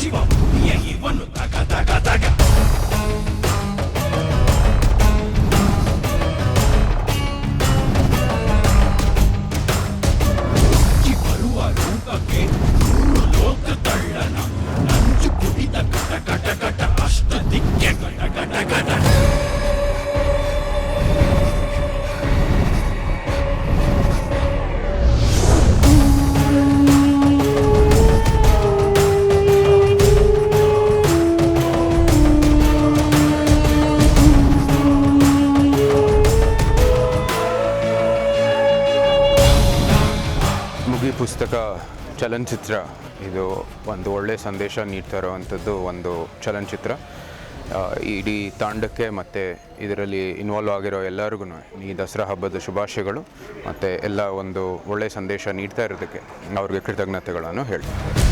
ಶಿವಭೂಮಿಯ ಇವನ್ನು ತಗ ತಗ ತಗ ಬರುವ ರೂಪಕ್ಕೆ ನೂರು ಲೋಕ ತಳ್ಳನ ನಂಜು ಕುಡಿದ ಕಟ ಕಟ ಕಟ ಅಷ್ಟ ದಿಕ್ಕೆ ಕಟ ಕಟ ಕಟ ಮುಗಿ ಪುಸ್ತಕ ಚಲನಚಿತ್ರ ಇದು ಒಂದು ಒಳ್ಳೆಯ ಸಂದೇಶ ನೀಡ್ತಾ ಇರೋವಂಥದ್ದು ಒಂದು ಚಲನಚಿತ್ರ. ಇಡೀ ತಾಂಡಕ್ಕೆ ಮತ್ತು ಇದರಲ್ಲಿ ಇನ್ವಾಲ್ವ್ ಆಗಿರೋ ಎಲ್ಲರಿಗೂ ಈ ದಸರಾ ಹಬ್ಬದ ಶುಭಾಶಯಗಳು ಮತ್ತು ಎಲ್ಲ ಒಂದು ಒಳ್ಳೆಯ ಸಂದೇಶ ನೀಡ್ತಾ ಇರೋದಕ್ಕೆ ಅವ್ರಿಗೆ ಕೃತಜ್ಞತೆಗಳನ್ನು ಹೇಳ್ತೀನಿ.